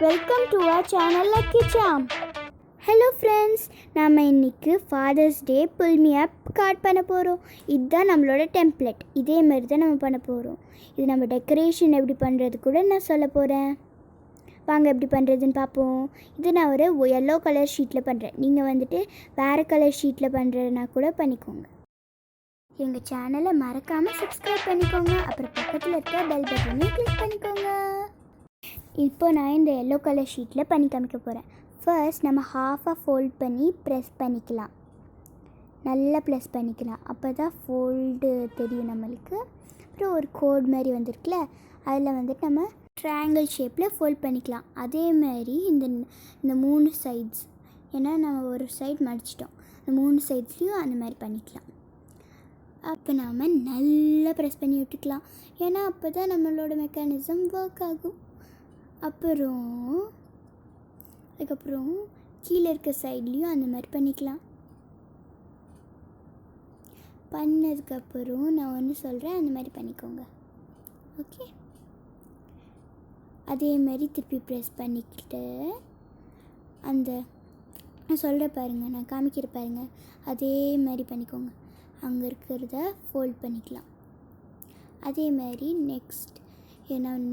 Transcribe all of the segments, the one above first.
Welcome to our channel lucky Sam. Hello friends, நாம் இன்றைக்கி father's day pull me up card பண்ண போகிறோம். இதுதான் நம்மளோட டெம்ப்ளேட். இதே மாதிரி தான் நம்ம பண்ண போகிறோம். இது நம்ம டெக்கரேஷன் எப்படி பண்ணுறது கூட நான் சொல்ல போகிறேன். வாங்க எப்படி பண்ணுறதுன்னு பார்ப்போம். இது நான் ஒரு எல்லோ கலர் ஷீட்டில் பண்ணுறேன். நீங்கள் வந்துட்டு வேறு கலர் ஷீட்டில் பண்ணுறதுனா கூட பண்ணிக்கோங்க. எங்கள் சேனலை மறக்காமல் சப்ஸ்கிரைப் பண்ணிக்கோங்க. அப்புறம் பக்கத்தில் இருக்க பெல் பட்டனையும் கிளிக் பண்ணிக்கோங்க. இப்போ நான் இந்த எல்லோ கலர் ஷீட்டில் பண்ணி காமிக்க போகிறேன். ஃபர்ஸ்ட் நம்ம ஹாஃபாக ஃபோல்ட் பண்ணி ப்ரெஸ் பண்ணிக்கலாம். நல்லா ப்ரெஸ் பண்ணிக்கலாம். அப்போ தான் ஃபோல்டு தெரியும் நம்மளுக்கு. அப்புறம் ஒரு கோட் மாதிரி வந்துருக்குல்ல, அதில் வந்துட்டு நம்ம ட்ரையாங்கிள் ஷேப்பில் ஃபோல்ட் பண்ணிக்கலாம். அதே மாதிரி இந்த 3 சைட்ஸ், ஏன்னா நம்ம ஒரு சைட் மடிச்சிட்டோம், இந்த 3 சைட்ஸ்லேயும் அந்த மாதிரி பண்ணிக்கலாம். அப்போ நாம் நல்லா ப்ரெஸ் பண்ணி விட்டுக்கலாம். ஏன்னா அப்போ தான் நம்மளோட மெக்கானிசம் ஒர்க் ஆகும். அதுக்கப்புறம் கீழே இருக்க சைட்லேயும் அந்த மாதிரி பண்ணிக்கலாம். பண்ணதுக்கப்புறம் நான் ஒன்று சொல்கிறேன், அந்த மாதிரி பண்ணிக்கோங்க. ஓகே, அதே மாதிரி திருப்பி ப்ரெஸ் பண்ணிக்கிட்டு நான் சொல்கிற பாருங்கள், நான் காமிக்கிற பாருங்கள், அதே மாதிரி பண்ணிக்கோங்க. அங்கே இருக்கிறத ஃபோல்ட் பண்ணிக்கலாம். அதே மாதிரி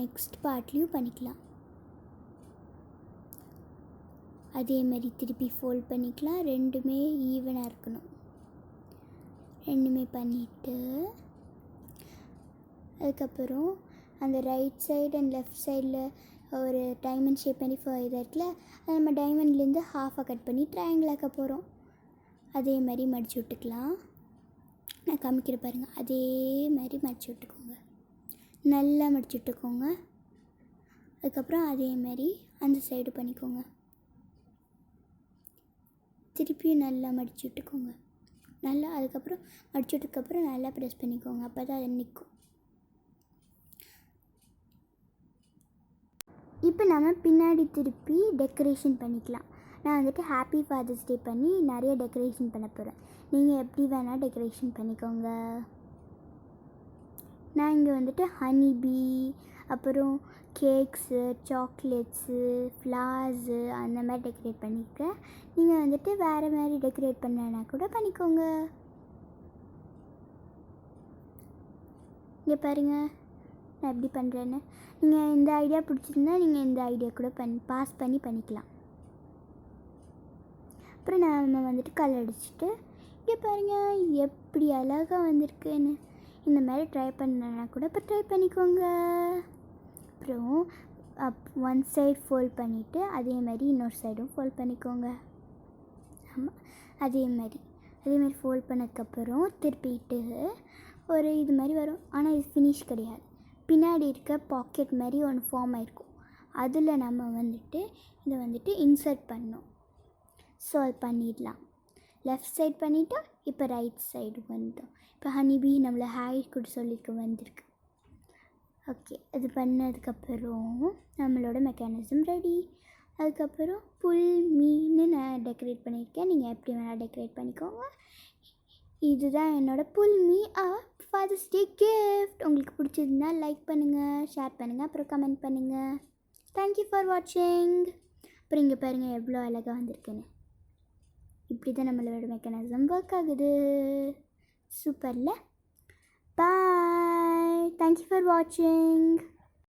நெக்ஸ்ட் பார்ட்லேயும் பண்ணிக்கலாம். அதே மாதிரி திருப்பி ஃபோல்ட் பண்ணிக்கலாம். ரெண்டுமே ஈவனாக இருக்கணும். ரெண்டுமே பண்ணிவிட்டு அதுக்கப்புறம் அந்த ரைட் சைடு அண்ட் லெஃப்ட் சைடில் ஒரு டைமண்ட் ஷேப் பண்ணி இதாக இருக்குல்ல, அது நம்ம டைமண்ட்லேருந்து ஹாஃபாக கட் பண்ணி ட்ரையாங்கிளாக்க போகிறோம். அதே மாதிரி மடித்து விட்டுக்கலாம். நான் காமிக்கிற பாருங்கள், அதே மாதிரி மடித்து விட்டுக்கோங்க. நல்லா மடித்து விட்டுக்கோங்க. அதுக்கப்புறம் அதே மாதிரி அந்த சைடு பண்ணிக்கோங்க. திருப்பியும் நல்லா மடித்து விட்டுக்கோங்க. அதுக்கப்புறம் மடித்து விட்டதுக்கப்புறம் நல்லா ப்ரெஸ் பண்ணிக்கோங்க. அப்போ தான் அது நிற்கும். இப்போ நம்ம பின்னாடி திருப்பி டெக்கரேஷன் பண்ணிக்கலாம். நான் வந்துட்டு ஹாப்பி ஃபாதர்ஸ் டே பண்ணி நிறைய டெக்கரேஷன் பண்ண போகிறேன். நீங்கள் எப்படி வேணால் டெக்கரேஷன் பண்ணிக்கோங்க. நான் இங்கே வந்துட்டு ஹனி பீ, அப்புறம் கேக்ஸு, சாக்லேட்ஸு, ஃப்ளார்ஸு அந்த மாதிரி டெக்கரேட் பண்ணியிருக்கேன். நீங்கள் வந்துட்டு வேறு மாதிரி டெக்கரேட் பண்ணனா கூட பண்ணிக்கோங்க. இங்கே பாருங்கள் நான் எப்படி பண்ணுறேன்னு. நீங்கள் இந்த ஐடியா பிடிச்சிருந்தா நீங்கள் இந்த ஐடியா கூட பாஸ் பண்ணி பண்ணிக்கலாம். அப்புறம் நம்ம வந்துட்டு கலர் அடிச்சுட்டு இங்கே பாருங்கள் எப்படி அழகாக வந்திருக்குன்னு. இந்த மாதிரி ட்ரை பண்ணனா கூட இப்போ ட்ரை பண்ணிக்கோங்க. அப்புறம் ஒன் சைடு ஃபோல்ட் பண்ணிவிட்டு அதே மாதிரி இன்னொரு சைடும் ஃபோல்ட் பண்ணிக்கோங்க. ஆமாம், அதே மாதிரி ஃபோல்ட் பண்ணதுக்கப்புறம் திருப்பிட்டு ஒரு இது மாதிரி வரும். ஆனால் இது ஃபினிஷ் கிடையாது. பின்னாடி இருக்க பாக்கெட் மாதிரி ஒன்று ஃபார்ம் ஆகிருக்கும். அதில் நம்ம வந்துட்டு இதை வந்துட்டு இன்சர்ட் பண்ணோம். ஸோ அது பண்ணிடலாம். லெஃப்ட் சைட் பண்ணிவிட்டோம். இப்போ ரைட் சைடு வந்துட்டோம். இப்போ ஹனிபி நம்மளை ஹாய் கூட சொல்லிக்க வந்திருக்கு. ஓகே, அது பண்ணதுக்கப்புறம் நம்மளோட மெக்கானிசம் ரெடி. அதுக்கப்புறம் புல்மின்னு நான் டெக்கரேட் பண்ணியிருக்கேன். நீங்கள் எப்படி வேணால் டெக்கரேட் பண்ணிக்கோங்க. இதுதான் என்னோடய புல்மி ஃபாதர்ஸ் டே கிஃப்ட். உங்களுக்கு பிடிச்சிருந்தா லைக் பண்ணுங்கள், ஷேர் பண்ணுங்கள், அப்புறம் கமெண்ட் பண்ணுங்கள். தேங்க்யூ ஃபார் வாட்சிங். அப்புறம் இங்கே பாருங்கள் எவ்வளோ அழகாக வந்திருக்குன்னு. இப்படி தான் நம்மளோட மெக்கானிசம் ஒர்க் ஆகுது. சூப்பரில். பாய். தேங்க்யூ ஃபார் வாட்சிங்.